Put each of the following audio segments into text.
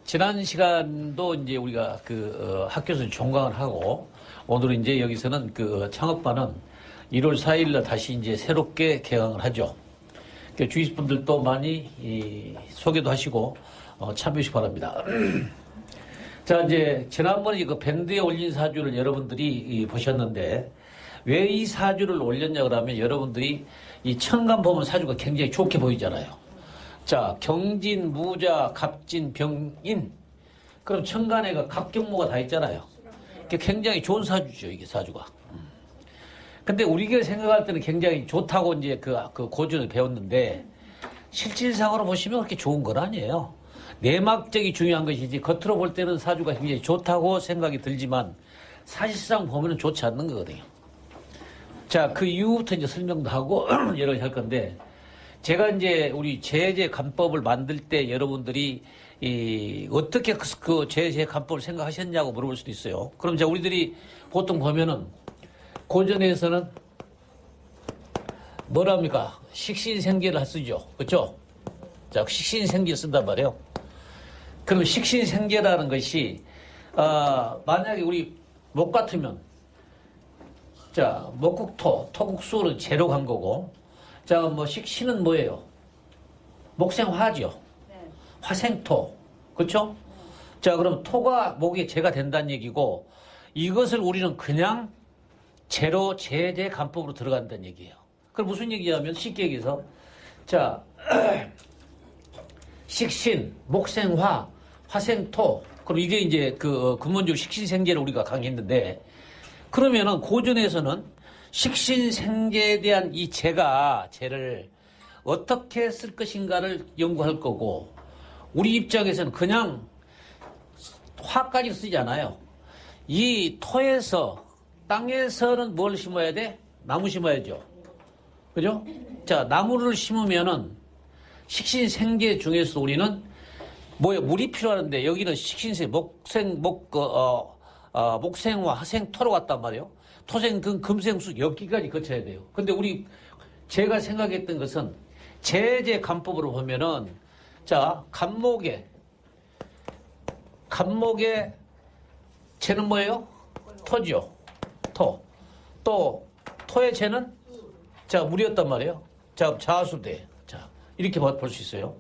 지난 시간도 이제 우리가 학교에서 종강을 하고, 오늘 이제 여기서는 창업반은 1월 4일날 다시 이제 새롭게 개강을 하죠. 주위 분들도 많이 소개도 하시고, 참여해 주시기 바랍니다. 자, 이제 지난번에 밴드에 올린 사주를 여러분들이 보셨는데, 왜 이 사주를 올렸냐 그러면 여러분들이 이 천간 보면 사주가 굉장히 좋게 보이잖아요. 자, 경진, 무자, 갑진, 병인. 그럼 천간에 갑경무가 다 있잖아요. 굉장히 좋은 사주죠, 이게 사주가. 근데 우리가 생각할 때는 굉장히 좋다고 이제 그 고전을 배웠는데, 실질상으로 보시면 그렇게 좋은 건 아니에요. 내막적이 중요한 것이지, 겉으로 볼 때는 사주가 굉장히 좋다고 생각이 들지만, 사실상 보면은 좋지 않는 거거든요. 자, 그 이후부터 이제 설명도 하고, 여러 가지 할 건데, 제가 이제 우리 제재 간법을 만들 때 여러분들이 어떻게 그 제재 간법을 생각하셨냐고 물어볼 수도 있어요. 그럼 이제 우리들이 보통 보면은 고전에서는 뭐랍니까? 식신생계를 쓰죠. 그렇죠? 자, 식신생계 쓴단 말이에요. 그럼 식신생계라는 것이 만약에 우리 목 같으면 자, 목국토, 토국수는 재로 간 거고, 자, 식신은 뭐예요? 목생화죠. 네. 화생토. 그렇죠? 네. 자, 그럼 토가 목에 재가 된다는 얘기고, 이것을 우리는 그냥 재로 제재 간법으로 들어간다는 얘기예요. 그럼 무슨 얘기냐면 쉽게 얘기해서, 자, 식신, 목생화, 화생토. 그럼 이게 이제 근본적으로 식신생재를 우리가 강의했는데, 그러면은 고전에서는 식신생재에 대한 이 재를 어떻게 쓸 것인가를 연구할 거고, 우리 입장에서는 그냥 화까지 쓰지 않아요. 이 토에서, 땅에서는 뭘 심어야 돼? 나무 심어야죠. 그죠? 자, 나무를 심으면은 식신생재 중에서 우리는 물이 필요한데, 여기는 목생화, 화생토로 갔단 말이에요. 토생, 금생수, 엽기까지 거쳐야 돼요. 근데 제가 생각했던 것은 제재 간법으로 보면은, 자, 간목에 재는 뭐예요? 토죠. 토. 또, 토의 재는? 자, 물이었단 말이에요. 자, 자수대. 자, 이렇게 볼 수 있어요.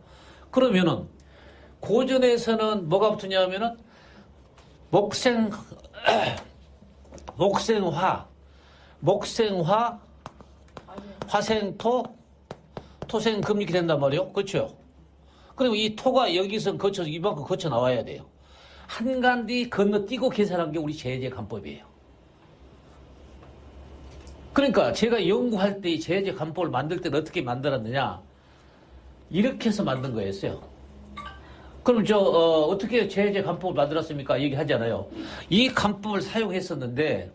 그러면은, 고전에서는 뭐가 붙으냐 하면은, 목생화, 화생토, 토생금 이렇게 된단 말이에요. 그렇죠? 그리고 이 토가 여기서 거쳐서 이만큼 거쳐 나와야 돼요. 한간뒤 건너뛰고 계산한 게 우리 제재 간법이에요. 그러니까 제가 연구할 때 이 제재 간법을 만들 때는 어떻게 만들었느냐, 이렇게 해서 만든 거였어요. 그럼 어떻게 제재 간법을 만들었습니까? 얘기하잖아요. 이 간법을 사용했었는데,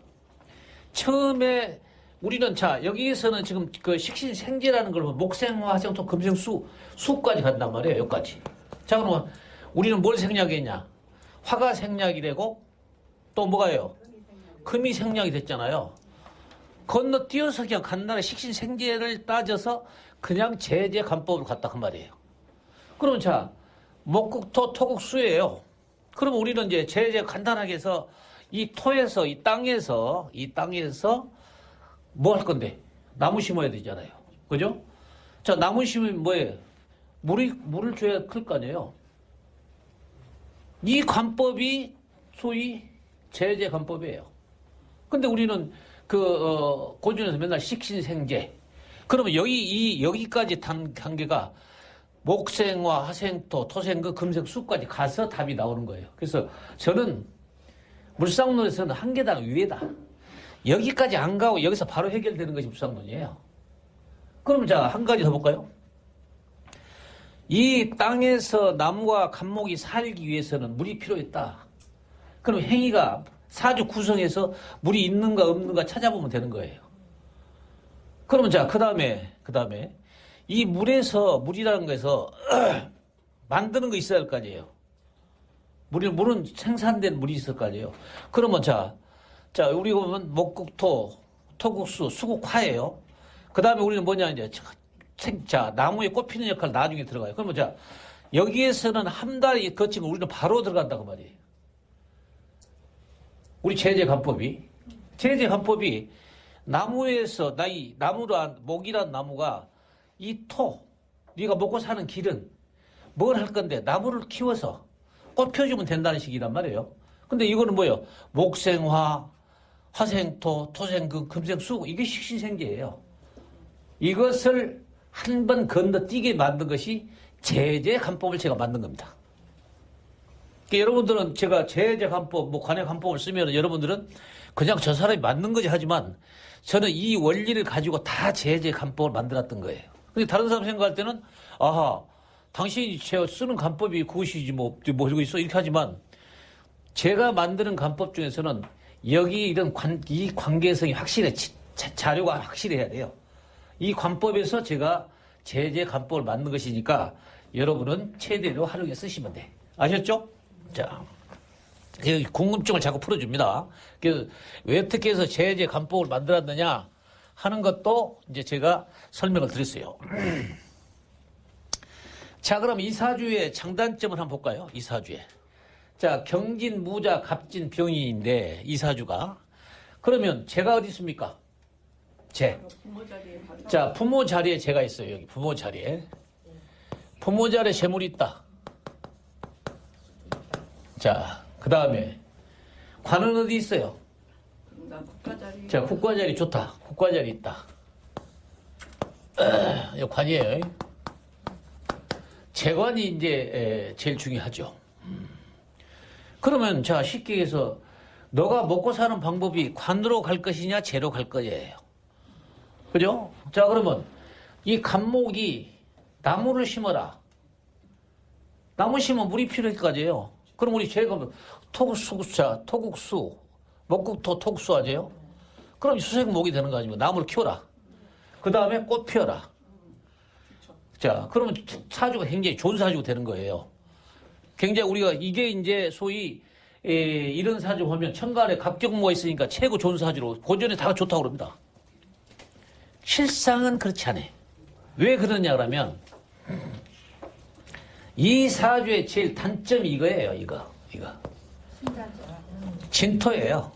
처음에 우리는 여기에서는 지금 식신생재라는 걸 목생화, 화생토, 금생수, 수까지 간단 말이에요. 여기까지. 자, 그럼 우리는 뭘 생략했냐? 화가 생략이 되고, 또 뭐가요? 금이 생략이 됐잖아요. 건너뛰어서 그냥 간단하게 식신생재를 따져서 그냥 제재 간법을 갖다 그 말이에요. 그러면 목국토, 토국수예요. 그럼 우리는 이제 제재 간단하게 해서 이 토에서, 이 땅에서 뭐 할 건데? 나무 심어야 되잖아요. 그죠? 자, 나무 심으면 뭐예요? 물을 줘야 클 거 아니에요? 이 관법이 소위 제재 관법이에요. 근데 우리는 고전에서 맨날 식신생재. 그러면 여기까지 단계가 목생화, 화생토, 토생금, 금생수까지 가서 답이 나오는 거예요. 그래서 저는 물상론에서는 한 계단 위에다. 여기까지 안 가고 여기서 바로 해결되는 것이 물상론이에요. 그럼 한 가지 더 볼까요? 이 땅에서 나무와 간목이 살기 위해서는 물이 필요했다. 그럼 행위가 사주 구성에서 물이 있는가 없는가 찾아보면 되는 거예요. 그러면 그 다음에 이 물이라는 거에서 만드는 거 있어야 할 거 아니에요. 물은 생산된 물이 있을 거 아니에요. 그러면 우리 보면 목국토, 토국수, 수국화예요. 그 다음에 우리는 뭐냐, 이제, 나무에 꽃 피는 역할 나중에 들어가요. 그러면 여기에서는 한 달이 거치면 우리는 바로 들어간다고 말이에요. 우리 제재관법이. 제재관법이 나무에서, 목이란 나무가 이 토, 네가 먹고 사는 길은 뭘 할 건데 나무를 키워서 꽃 펴주면 된다는 식이란 말이에요. 근데 이거는 뭐예요? 목생화, 화생토, 토생금, 금생수, 이게 식신생계예요. 이것을 한 번 건너뛰게 만든 것이 제재관법을 제가 만든 겁니다. 그러니까 여러분들은 제가 제재관법, 관해관법을 쓰면 여러분들은 그냥 저 사람이 만든 거지 하지만 저는 이 원리를 가지고 다 제재관법을 만들었던 거예요. 근데 다른 사람 생각할 때는 아하, 당신이 제가 쓰는 관법이 그것이지 뭐 이러고 있어 이렇게 하지만 제가 만드는 관법 중에서는 여기 이 관계성이 확실해. 자료가 확실해야 돼요. 이 관법에서 제가 제재관법을 만든 것이니까 여러분은 최대로 활용해 쓰시면 돼. 아셨죠? 자, 궁금증을 자꾸 풀어줍니다. 그래서 왜 어떻게 해서 제재관법을 만들었느냐 하는 것도 이제 제가 설명을 드렸어요. 자, 그럼 이사주의 장단점을 한번 볼까요? 이사주의. 자, 경진, 무자, 갑진, 병인인데 이사주가. 그러면 제가 어디 있습니까? 부모 자리에 가서. 자, 부모 자리에 제가 있어요. 여기 부모 자리에. 부모 자리에 재물이 있다. 자, 그 다음에 관은 어디 있어요? 난 국가 자리. 자, 국가 자리 좋다. 국가 자리 있다. 이 관이에요. 재관이 이제 제일 중요하죠. 그러면 자, 쉽게 해서 너가 먹고 사는 방법이 관으로 갈 것이냐 재로 갈 거예요. 그죠? 자, 그러면 이 간목이 나무를 심어라. 나무 심으면 물이 필요할 거지요. 그럼 우리 제가 토국수, 목국토, 토국수 하죠. 그럼 수생목이 되는 거 아닙니까? 나무를 키워라. 그 다음에 꽃 피워라. 자, 그러면 사주가 굉장히 좋은 사주가 되는 거예요. 굉장히 우리가 이게 이제 소위 이런 사주 보면 천간에 갑경모가 있으니까 최고 좋은 사주로 고전에 다 좋다고 그럽니다. 실상은 그렇지 않아요. 왜 그러냐 그러면 이 사주의 제일 단점이 이거예요. 이거. 진토예요.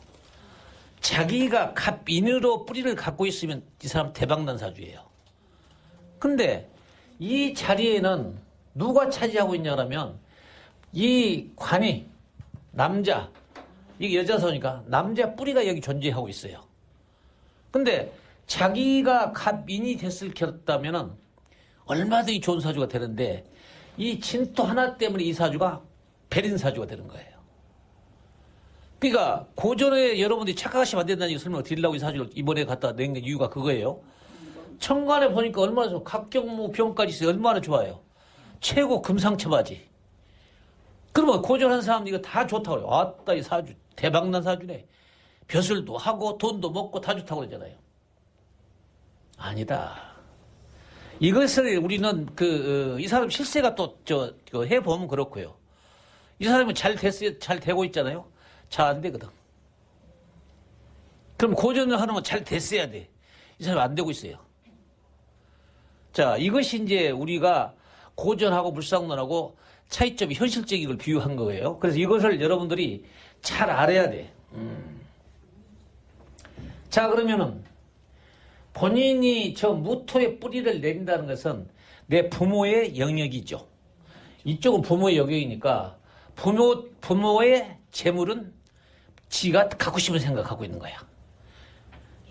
자기가 갑인으로 뿌리를 갖고 있으면 이 사람 대박난 사주예요. 근데 이 자리에는 누가 차지하고 있냐 그러면 이 관이 남자, 이게 여자서니까 남자 뿌리가 여기 존재하고 있어요. 근데 자기가 갑인이 됐다면은 얼마든지 좋은 사주가 되는데 이 진토 하나 때문에 이 사주가 베린 사주가 되는 거예요. 그러니까 고전에 여러분들이 착각하시면 안 된다는 얘기 설명을 드리려고 이 사주를 이번에 갖다 낸 이유가 그거예요. 천간에 보니까 얼마나 좋아. 갑경무 병까지 있어요. 얼마나 좋아요. 최고 금상첨화지. 그러면 고전한 사람 이거 다 좋다고 그래요. 아따, 이 사주 대박난 사주네. 벼슬도 하고 돈도 먹고 다 좋다고 그러잖아요. 아니다. 이것을 우리는 이 사람 실세가 또 해보면 그렇고요. 이 사람은 잘 되고 있잖아요. 잘 안 되거든. 그럼 고전을 하는 건 잘 됐어야 돼. 이 사람 안 되고 있어요. 자, 이것이 이제 우리가 고전하고 물상론하고 차이점이 현실적인 걸 비유한 거예요. 그래서 이것을 여러분들이 잘 알아야 돼. 자, 그러면은 본인이 저 무토의 뿌리를 내린다는 것은 내 부모의 영역이죠. 이쪽은 부모의 영역이니까 부모의 재물은 지가 갖고 싶은 생각하고 있는 거야.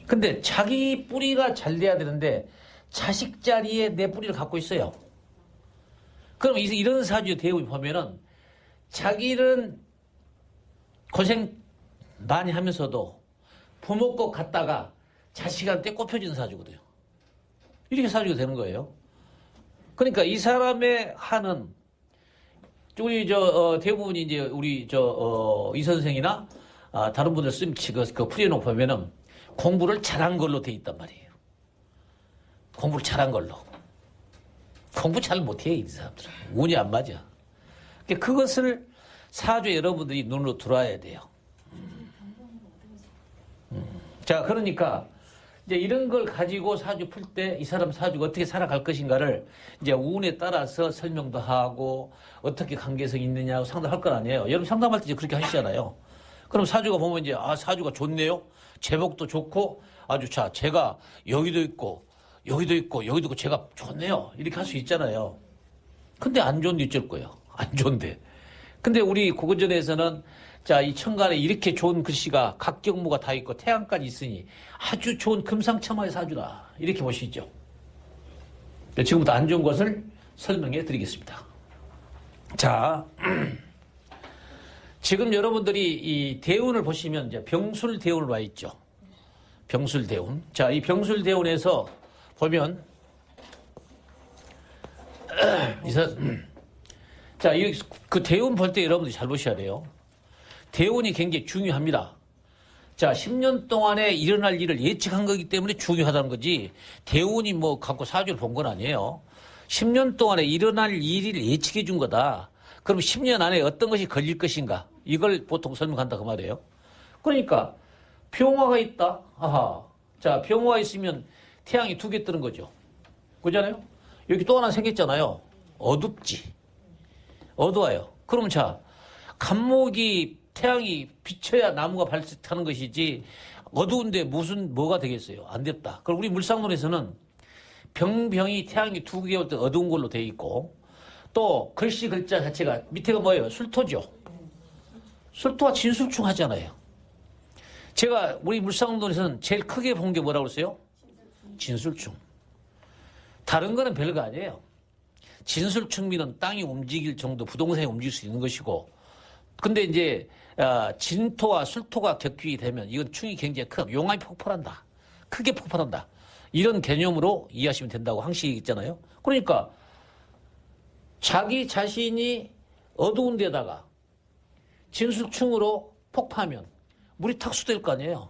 근데 자기 뿌리가 잘 돼야 되는데 자식 자리에 내 뿌리를 갖고 있어요. 그럼 이런 사주 대우를 보면은 자기는 고생 많이 하면서도 부모 것 갔다가 자식한테 꼽혀지는 사주거든요. 이렇게 사주가 되는 거예요. 그러니까 이 사람의 한은 우리 대부분이 이제 우리 이 선생이나 다른 분들 쓴 그 풀이해놓고 보면은 공부를 잘한 걸로 돼 있단 말이에요. 공부를 잘한 걸로. 공부 잘 못해, 이 사람들은. 운이 안 맞아. 그러니까 그것을 사주에 여러분들이 눈으로 들어와야 돼요. 자, 그러니까 이제 이런 걸 가지고 사주 풀 때 이 사람 사주가 어떻게 살아갈 것인가를 이제 운에 따라서 설명도 하고 어떻게 관계성이 있느냐고 상담할 건 아니에요. 여러분 상담할 때 이제 그렇게 하시잖아요. 그럼 사주가 보면 이제 사주가 좋네요. 제목도 좋고 아주 제가 여기도 있고 여기도 있고 여기도 있고 제가 좋네요. 이렇게 할 수 있잖아요. 근데 안 좋은데 어쩔 거예요. 안 좋은데. 근데 우리 고고전에서는 이 천간에 이렇게 좋은 글씨가 각경무가 다 있고 태양까지 있으니 아주 좋은 금상첨화의 사주다. 이렇게 보시죠. 지금부터 안 좋은 것을 설명해 드리겠습니다. 자, 지금 여러분들이 이 대운을 보시면 이제 병술대운으로 와 있죠. 병술대운. 자, 이 병술대운에서 보면 자, 그 대운 볼 때 여러분들이 잘 보셔야 돼요. 대운이 굉장히 중요합니다. 자, 10년 동안에 일어날 일을 예측한 거기 때문에 중요하다는 거지, 대운이 뭐 갖고 사주를 본 건 아니에요. 10년 동안에 일어날 일을 예측해 준 거다. 그럼 10년 안에 어떤 것이 걸릴 것인가? 이걸 보통 설명한다 그 말이에요. 그러니까 병화가 있다. 아하. 자, 병화가 있으면 태양이 2개 뜨는 거죠. 그잖아요? 여기 또 하나 생겼잖아요. 어둡지. 어두워요. 그럼 간목이 태양이 비쳐야 나무가 발색하는 것이지 어두운데 뭐가 되겠어요? 안 됐다. 그럼 우리 물상론에서는 병이 태양이 2개 올 때 어두운 걸로 돼 있고, 또 글자 자체가 밑에가 뭐예요? 술토죠. 술토가 진술충 하잖아요. 제가 우리 물상론에서는 제일 크게 본 게 뭐라고 그랬어요? 진술충. 다른 거는 별거 아니에요. 진술충미는 땅이 움직일 정도 부동산이 움직일 수 있는 것이고, 근데 이제 진토와 술토가 격귀 되면 이건 충이 굉장히 용암이 폭발한다. 크게 폭발한다. 이런 개념으로 이해하시면 된다고 항시 있잖아요. 그러니까 자기 자신이 어두운 데다가 진술충으로 폭파하면 물이 탁수될 거 아니에요.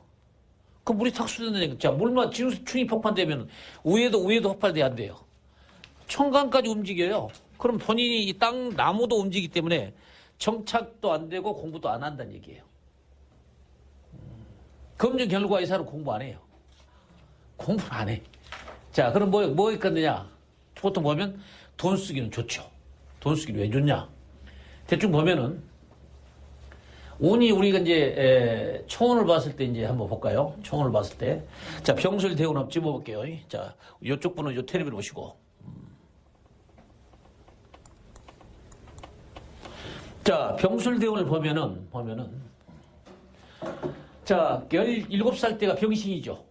그 물이 탁수되는 얘기. 물만 진술충이 폭발되면 위에도 폭발돼야 안 돼요. 천간까지 움직여요. 그럼 본인이 이 나무도 움직이기 때문에 정착도 안 되고 공부도 안 한다는 얘기예요. 검증 결과 이 사람 공부 안 해요. 공부를 안 해. 자, 그럼 뭐 있겠느냐? 보통 보면 돈 쓰기는 좋죠. 돈 쓰기는 왜 좋냐? 대충 보면은 운이 우리가 이제 총원을 봤을 때 이제 한번 볼까요? 총원을 봤을 때. 자, 병술 대운 한번 집어볼게요. 자, 이쪽 분은 요 텔레비를 보시고. 자, 병술대운을 보면은, 자, 17살 때가 병신이죠.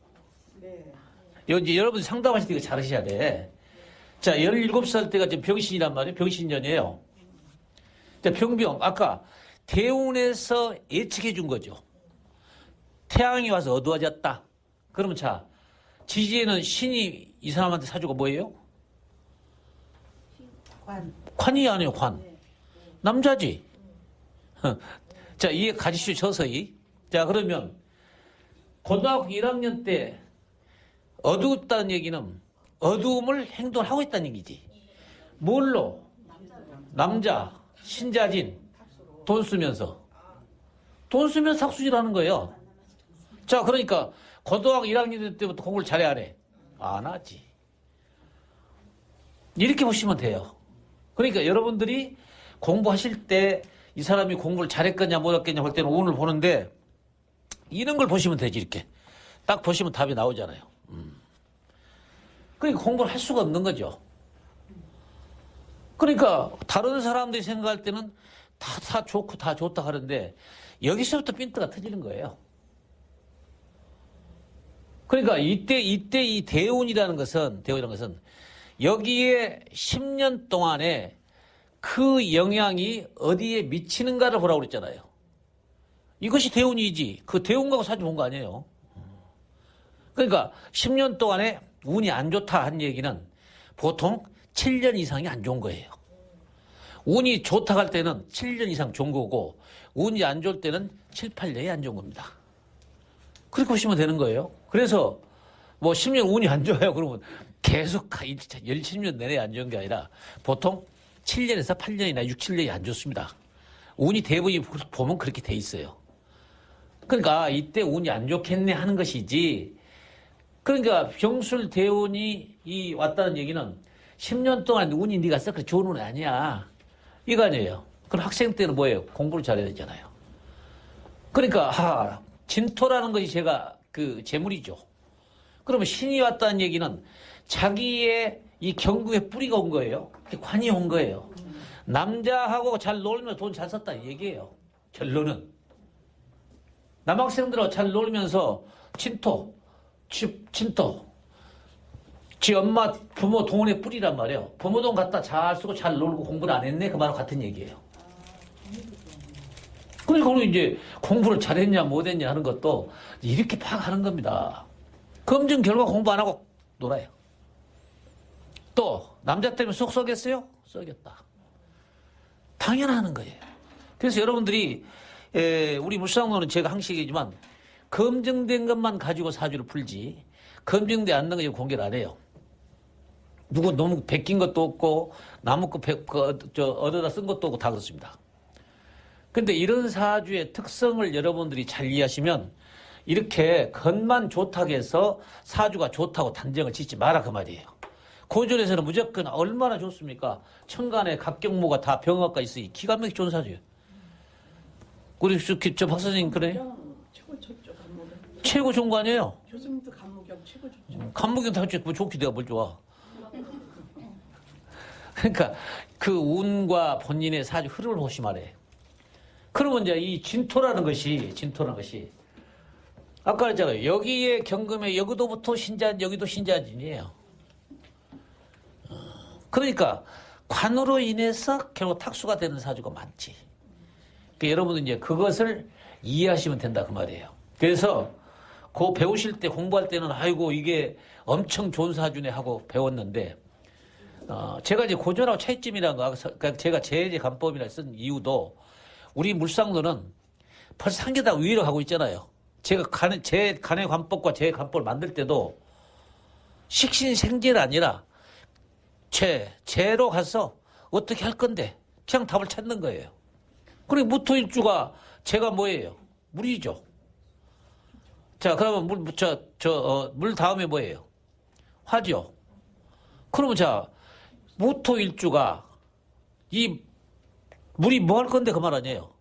네. 이제 여러분 상담하실 때 이거 잘 하셔야 돼. 자, 17살 때가 지금 병신이란 말이에요. 병신년이에요. 자, 병병. 아까 대운에서 예측해 준 거죠. 태양이 와서 어두워졌다. 그러면 지지에는 신이 이 사람한테 사주가 뭐예요? 관이 아니에요, 관. 남자지. 자, 이해 가지시죠, 서서히. 자, 그러면 고등학교 1학년 때 어두웠다는 얘기는 어두움을 행동하고 있다는 얘기지. 뭘로? 남자, 신자진, 돈 쓰면서 삭수질하는 거예요. 자, 그러니까 고등학교 1학년 때부터 공부를 잘해 안 해? 안 하지. 이렇게 보시면 돼요. 그러니까 여러분들이 공부하실 때 이 사람이 공부를 잘했겠냐 못했겠냐 할 때는 운을 보는데, 이런 걸 보시면 되지. 이렇게 딱 보시면 답이 나오잖아요. 그러니까 공부를 할 수가 없는 거죠. 그러니까 다른 사람들이 생각할 때는 다 좋고 다 좋다 하는데 여기서부터 핀트가 터지는 거예요. 그러니까 이때 이 대운이라는 것은 여기에 10년 동안에 그 영향이 어디에 미치는가를 보라고 그랬잖아요. 이것이 대운이지. 그 대운하고 사주 본 거 아니에요. 그러니까 10년 동안에 운이 안 좋다 한 얘기는 보통 7년 이상이 안 좋은 거예요. 운이 좋다 할 때는 7년 이상 좋은 거고, 운이 안 좋을 때는 7, 8년이 안 좋은 겁니다. 그렇게 보시면 되는 거예요. 그래서 뭐 10년 운이 안 좋아요. 그러면 계속 10년 내내 안 좋은 게 아니라 보통 7년에서 8년이나 6, 7년이 안 좋습니다. 운이 대부분이 보면 그렇게 돼 있어요. 그러니까 이때 운이 안 좋겠네 하는 것이지, 그러니까 병술 대운이 왔다는 얘기는 10년 동안 운이 네가 썩 좋은 운이 아니야. 이거 아니에요. 그럼 학생 때는 뭐예요? 공부를 잘해야 되잖아요. 그러니까 진토라는 것이 제가 그 재물이죠. 그러면 신이 왔다는 얘기는 자기의 이 경금의 뿌리가 온 거예요. 관이 온 거예요. 남자하고 잘 놀면 돈 잘 썼다는 얘기예요. 결론은. 남학생들하고 잘 놀면서 진토, 지 엄마 부모 돈의 뿌리란 말이에요. 부모 돈 갖다 잘 쓰고 잘 놀고 공부를 안 했네 그 말과 같은 얘기예요. 그러니까 우리 이제 공부를 잘했냐 못했냐 하는 것도 이렇게 파악하는 겁니다. 검증 결과 공부 안 하고 놀아요. 또 남자 때문에 속 썩였어요? 썩였다. 당연하는 거예요. 그래서 여러분들이 우리 물상론은 제가 항상 얘기지만 검증된 것만 가지고 사주를 풀지 검증되지 않는 거 공개를 안 해요. 누구 너무 베낀 것도 없고 나무꾼 얻어다 쓴 것도 없고 다 그렇습니다. 근데 이런 사주의 특성을 여러분들이 잘 이해하시면 이렇게 겉만 좋다고 해서 사주가 좋다고 단정을 짓지 마라 그 말이에요. 고전에서는 무조건 얼마나 좋습니까? 천간에 각 경모가 다 병화가 있으니 기가 막히게 좋은 사주예요. 우리 저 박사님 그래요? 최고 좋죠, 간무경. 최고 좋은 거 아니에요? 교수님도 간무경 최고 좋죠. 간무경 다 뭐 좋기 내가 뭘 좋아. 그러니까 그 운과 본인의 사주 흐름을 보시 말해. 그러면 이제 이 진토라는 것이 아까 그랬잖아요. 여기에 경금에 여기도부터 신자진 여기도 신자진이에요. 그러니까 관으로 인해서 결국 탁수가 되는 사주가 많지. 그러니까 여러분들 이제 그것을 이해하시면 된다 그 말이에요. 그래서 그 배우실 때 공부할 때는 아이고 이게 엄청 좋은 사주네 하고 배웠는데 제가 이제 고전하고 차이점이라는 거 그러니까 제가 제재 간법이라 쓴 이유도 우리 물상론은 벌써 한 개 다 위로 가고 있잖아요. 제가 제 간의 관법과 제 관법을 만들 때도 식신생재가 아니라 제로 가서 어떻게 할 건데 그냥 답을 찾는 거예요. 그리고 무토일주가 제가 뭐예요? 물이죠. 자, 그러면 물 다음에 뭐예요? 화죠. 그러면 자, 무토일주가 이 물이 뭐 할 건데 그 말 아니에요?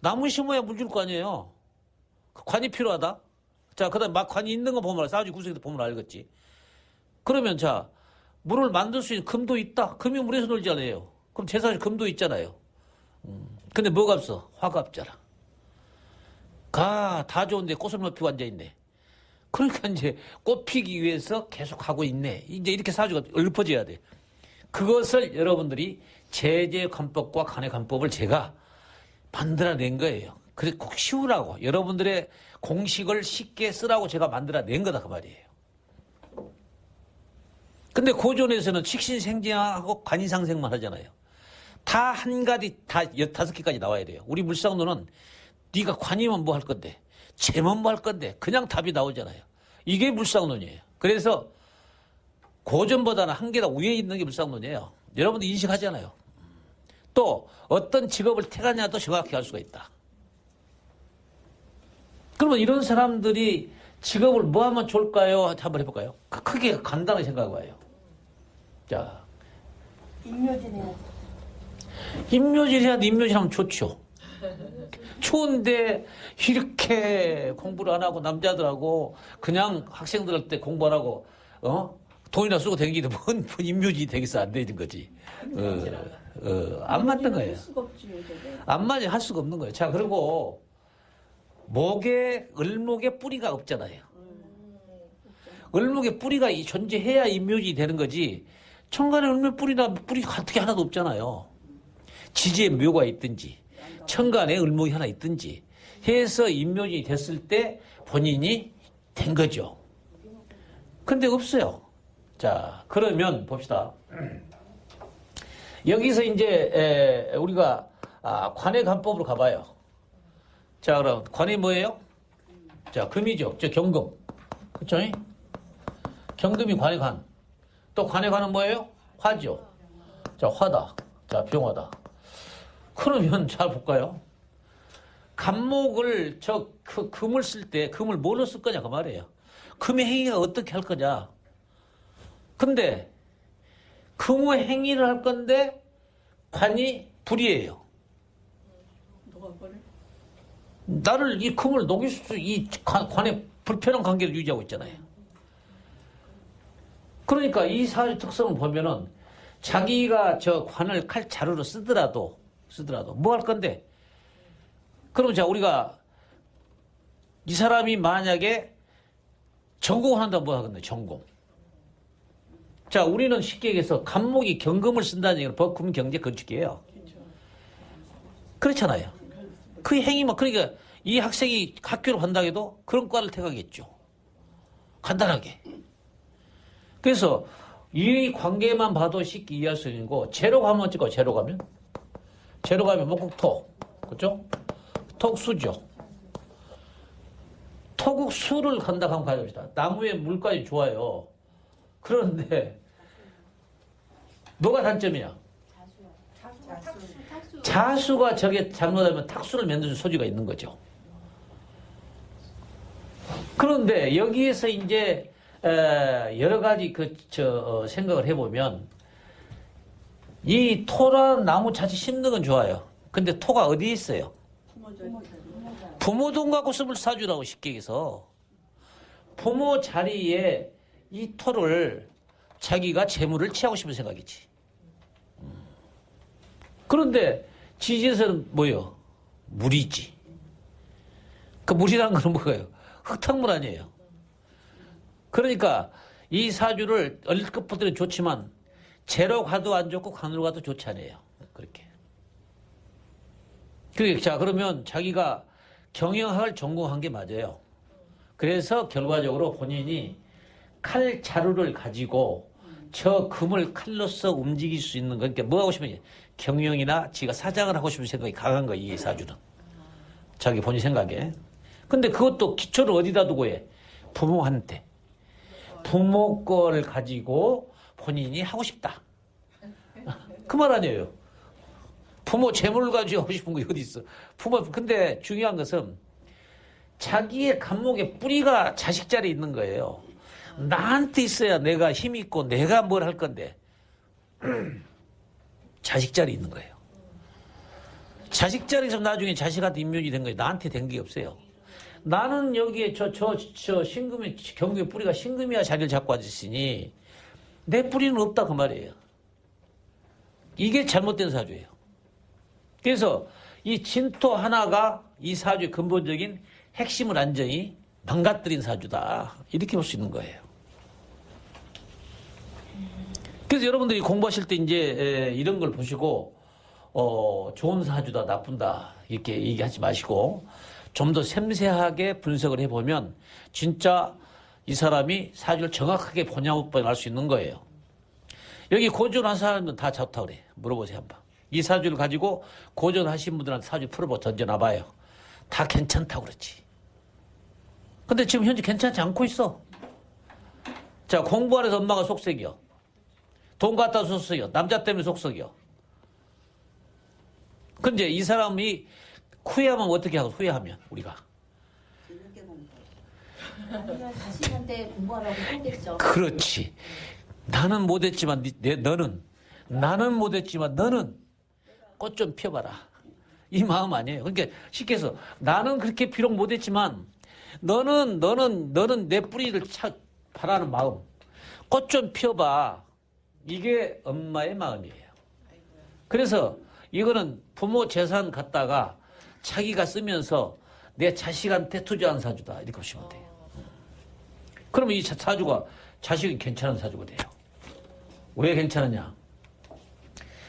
나무 심어야 물 줄 거 아니에요? 관이 필요하다? 자, 그 다음에 막 관이 있는 거 보면, 사주 구석에도 보면 알겠지. 그러면 자, 물을 만들 수 있는 금도 있다? 금이 물에서 놀잖아요. 그럼 제 사주 금도 있잖아요. 근데 뭐가 없어? 화가 없잖아. 다 좋은데 꽃을 못 피고 앉아있네. 그러니까 이제 꽃 피기 위해서 계속 하고 있네. 이제 이렇게 사주가 읊어져야 돼. 그것을 여러분들이 제재 관법과 간의 관법을 제가 만들어낸 거예요. 그래서 꼭 쉬우라고 여러분들의 공식을 쉽게 쓰라고 제가 만들어낸 거다 그 말이에요. 근데 고전에서는 식신생재하고 관이상생만 하잖아요. 다 한 가지 다 15개까지 나와야 돼요. 우리 물상론은 네가 관이면 뭐 할 건데 재면 뭐 할 건데 그냥 답이 나오잖아요. 이게 물상론이에요. 그래서 고전보다는 한 개 더 위에 있는 게 물상론이에요. 여러분들 인식하잖아요. 또 어떤 직업을 택하냐도 정확히 알 수가 있다. 그러면 이런 사람들이 직업을 뭐 하면 좋을까요? 한번 해볼까요? 크게 간단하게 생각해봐요. 자, 임묘진하면 좋죠. 추운데 이렇게 공부를 안 하고 남자들하고 그냥 학생들할 때 공부 안 하고 돈이나 쓰고 다니기도 뭔 임묘진이 되겠어 안 되는 거지. 안 맞는 거예요. 할 수가 없지, 저게. 안 맞아 할 수가 없는 거예요. 자, 그리고 을목에 뿌리가 없잖아요. 을목에 뿌리가 존재해야 임묘진이 되는 거지. 천간에 을목 뿌리가 어떻게 하나도 없잖아요. 지지에 묘가 있든지 천간에 을목이 하나 있든지 해서 임묘진이 됐을 때 본인이 된 거죠. 근데 없어요. 자, 그러면 봅시다. 여기서 이제 우리가 관의 관법으로 가봐요. 자, 그럼 관이 뭐예요? 자, 금이죠. 저 경금. 그쵸? 경금이 관의 관. 또 관의 관은 뭐예요? 화죠. 자, 화다. 자, 병화다. 그러면 잘 볼까요? 간목을 금을 쓸 때 금을 뭘로 쓸 거냐 그 말이에요. 금의 행위가 어떻게 할 거냐. 근데 금의 행위를 할 건데 관이 불이에요. 녹아버려. 나를 이 금을 녹일 수, 이 관에 불편한 관계를 유지하고 있잖아요. 그러니까 이 사주 특성을 보면은 자기가 저 관을 칼자루로 쓰더라도 뭐 할 건데? 그럼 자, 우리가 이 사람이 만약에 전공을 한다 뭐 하겠네, 전공. 자, 우리는 쉽게 얘기해서 간목이 경금을 쓴다는 얘기는 법금 경제 건축이에요. 그렇잖아요. 그 행위만, 그러니까 이 학생이 학교를 간다 해도 그런 과를 택하겠죠. 간단하게. 그래서 이 관계만 봐도 쉽게 이해할 수 있는 거, 제로 가면 찍어, 제로 가면 목국토. 그죠? 톡수죠. 토국수를 간다 하면 가져봅시다. 나무의 물까지 좋아요. 그런데 뭐가 단점이야? 자수가 저게 잘못하면 탁수를 만드는 소지가 있는 거죠. 그런데 여기에서 이제 여러 가지 생각을 해보면 이 토라는 나무 자체 심는 건 좋아요. 근데 토가 어디에 있어요? 부모 돈 갖고 쓰을 사주라고 쉽게 얘기해서 부모 자리에 이 토를 자기가 재물을 취하고 싶은 생각이지. 그런데 지지에서는 뭐예요? 물이지. 그 물이라는 건 뭐예요? 흙탕물 아니에요. 그러니까 이 사주를 어릴 것부터는 좋지만 재로 가도 안 좋고 관으로 가도 좋지 않아요. 그렇게. 자, 그러면 자기가 경영학을 전공한 게 맞아요. 그래서 결과적으로 본인이 칼 자루를 가지고 저 금을 칼로서 움직일 수 있는 거니까 뭐 하고 싶으면 경영이나 지가 사장을 하고 싶은 생각이 강한 거예요. 이 사주는. 자기 본인 생각에. 근데 그것도 기초를 어디다 두고 해? 부모한테. 부모 거를 가지고 본인이 하고 싶다. 그 말 아니에요. 부모 재물을 가지고 하고 싶은 거 어디 있어. 근데 중요한 것은 자기의 간목의 뿌리가 자식 자리에 있는 거예요. 나한테 있어야 내가 힘 있고 내가 뭘 할 건데 자식 자리에 있는 거예요. 자식 자리에서 나중에 자식한테 인묘지 된 거예요. 나한테 된 게 없어요. 나는 여기에 신금의 경금의 뿌리가 신금이야 자리를 잡고 앉았으니 내 뿌리는 없다 그 말이에요. 이게 잘못된 사주예요. 그래서 이 진토 하나가 이 사주의 근본적인 핵심을 완전히 망가뜨린 사주다. 이렇게 볼 수 있는 거예요. 그래서 여러분들이 공부하실 때 이제 이런 걸 보시고 좋은 사주다 나쁜다 이렇게 얘기하지 마시고 좀 더 섬세하게 분석을 해보면 진짜 이 사람이 사주를 정확하게 보냐못 알 수 있는 거예요. 여기 고전한 사람은 다 좋다고 그래. 물어보세요 한번. 이 사주를 가지고 고전하신 분들한테 사주 풀어보 던져놔봐요. 다 괜찮다고 그렇지. 근데 지금 현재 괜찮지 않고 있어. 자, 공부 안 해서 엄마가 속썩여. 돈 갖다 속썩여. 남자 때문에 속썩여. 근데 이 사람이 후회하면 어떻게 하고 후회하면 우리가. 자신한테 공부하라고 하겠죠. 그렇지. 나는 못했지만 나는 못했지만 너는 꽃 좀 펴봐라. 이 마음 아니에요. 그러니까 쉽게 해서 나는 그렇게 비록 못했지만 너는 내 뿌리를 바라는 마음. 꽃 좀 펴봐. 이게 엄마의 마음이에요. 그래서 이거는 부모 재산 갖다가 자기가 쓰면서 내 자식한테 투자한 사주다. 이렇게 보시면 돼요. 그러면 이 사주가 자식이 괜찮은 사주가 돼요. 왜 괜찮으냐?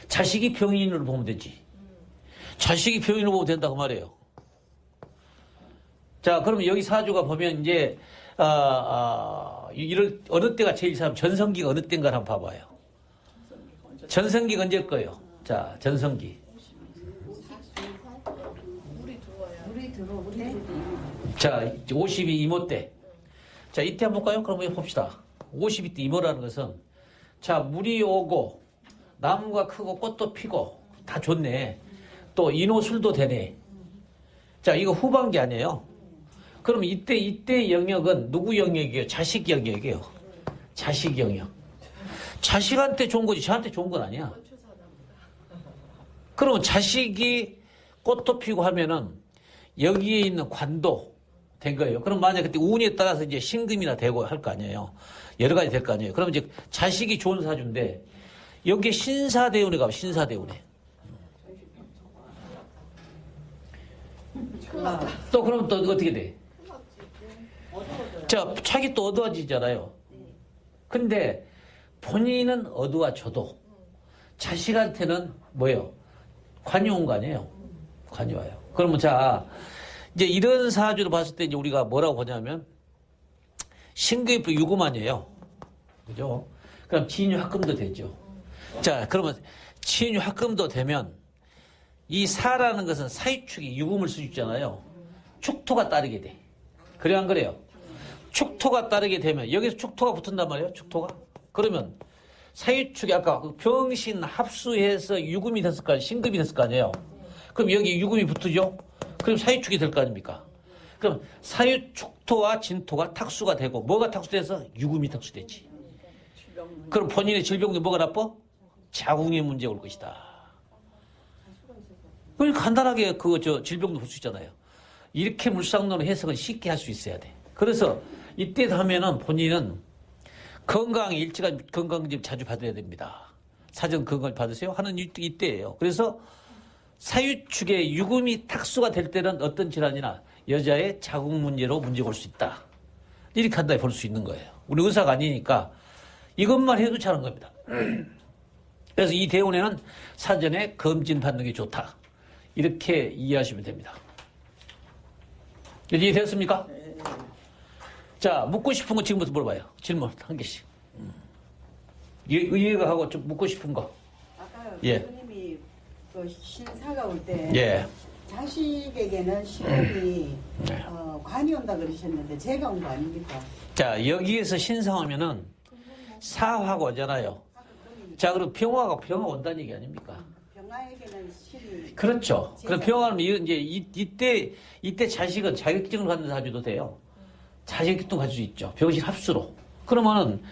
자식이 병인으로 보면 되지. 자식이 병인으로 보면 된다고 말이에요. 자, 그러면 여기 사주가 보면 이제 이럴 어느 때가 제일 사람 전성기가 어느 때인가 한번 봐봐요. 전성기가 언제일 거예요? 자, 전성기. 물이 들어오네. 자, 52 이모 때. 자, 이때 한번 볼까요? 그럼 한번 봅시다. 52때 이모라는 것은 자, 물이 오고 나무가 크고 꽃도 피고 다 좋네. 또 인호술도 되네. 자, 이거 후반기 아니에요. 그럼 이때 영역은 누구 영역이에요? 자식 영역이에요. 자식 영역. 자식한테 좋은 거지 저한테 좋은 건 아니야. 그러면 자식이 꽃도 피고 하면은 여기에 있는 관도 된 거예요. 그럼 만약 그때 운에 따라서 이제 신금이나 되고 할 거 아니에요. 여러 가지 될 거 아니에요. 그럼 이제 자식이 좋은 사주인데 여기에 신사대운에 가면 신사대운에. 또 그러면 또 어떻게 돼? 자, 자기 또 어두워지잖아요. 근데 본인은 어두워져도 자식한테는 뭐예요? 관이 온 거 아니에요? 관이 와요. 그러면 자, 이제 이런 사주로 봤을 때 이제 우리가 뭐라고 보냐면 신금이 유금아니에요. 그죠? 그럼 진유 합금도 되죠. 자, 그러면 진유 합금도 되면 이 사라는 것은 사유축이 유금을 수주잖아요. 축토가 따르게 돼. 그래 안 그래요? 축토가 따르게 되면 여기서 축토가 붙은단 말이에요. 축토가. 그러면 사유축이 아까 병신 합수해서 유금이 됐을 거 아니에요. 신금이 됐을 거 아니에요. 그럼 여기 유금이 붙으죠. 그럼 사유축이 될 거 아닙니까? 그럼 사유축토와 진토가 탁수가 되고 뭐가 탁수돼서 유금이 탁수되지. 그럼 본인의 질병도 뭐가 나빠? 자궁의 문제가 올 것이다. 그걸 간단하게 질병도 볼 수 있잖아요. 이렇게 물상론의 해석은 쉽게 할 수 있어야 돼. 그래서 이때 하면은 본인은 건강 일찍한 건강검진 자주 받아야 됩니다. 사전 건강을 받으세요 하는 이때예요. 그래서 사유축의 유금이 탁수가 될 때는 어떤 질환이나 여자의 자궁 문제로 문제가 올 수 있다. 이렇게 간단히 볼 수 있는 거예요. 우리 의사가 아니니까 이것만 해도 잘한 겁니다. 그래서 이 대운에는 사전에 검진 받는 게 좋다. 이렇게 이해하시면 됩니다. 이해됐습니까? 자, 묻고 싶은 거 지금부터 물어봐요. 질문 한 개씩. 이해가 하고 좀 묻고 싶은 거. 아까 예. 교수님이 그 신사가 올 때 예. 자식에게는 신금이 네. 관이 온다 그러셨는데 제가 온 거 아닙니까? 자, 여기에서 신상하면은 사화가 오잖아요. 자, 그럼 병화가 온다는 얘기 아닙니까? 병아에게는 신이 그렇죠. 그럼 병화는 이제 이때 자식은 자격증을 갖는 사주도 돼요. 자격증도 가질 수 있죠. 병신 합수로. 그러면은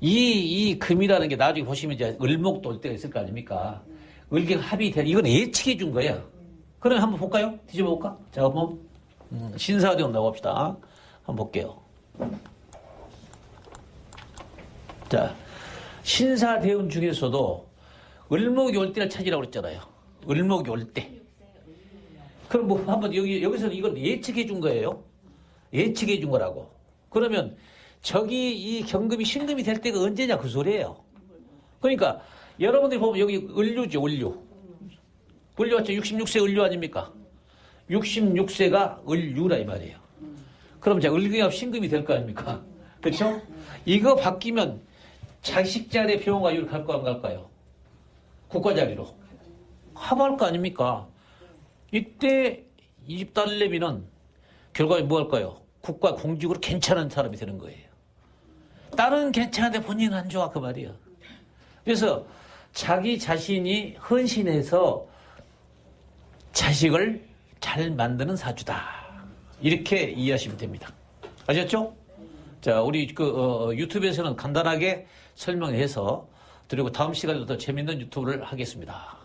이 금이라는 게 나중에 보시면 이제 을목도 올 때가 있을 거 아닙니까? 을경 합이 돼. 이건 예측해 준 거예요. 그럼 한번 볼까요? 뒤집어 볼까? 자, 한번 신사대운 나봅시다. 한번 볼게요. 자, 신사대운 중에서도 을목이 올 때를 찾으라고 그랬잖아요. 을목이 올 때. 그럼 뭐 한번 여기서는 이걸 예측해 준 거예요. 예측해 준 거라고. 그러면 저기 이 경금이 신금이 될 때가 언제냐 그 소리예요. 그러니까 여러분들이 보면 여기 을류죠, 을류. 을류 맞죠? 66세 을류 아닙니까? 66세가 을류라 이 말이에요. 그럼 자 을경합 신금이 될 거 아닙니까? 그렇죠? 이거 바뀌면 자식 자리에 병원가 이렇게 갈거 안 갈까요? 국가 자리로 합할 거 아닙니까? 이때 이 집 딸내미는 결과에 뭐 할까요? 국가 공직으로 괜찮은 사람이 되는 거예요. 딸은 괜찮은데 본인은 안 좋아 그 말이에요. 그래서 자기 자신이 헌신해서 자식을 잘 만드는 사주다. 이렇게 이해하시면 됩니다. 아셨죠? 자, 우리 유튜브에서는 간단하게 설명해서 드리고 다음 시간에도 더 재밌는 유튜브를 하겠습니다.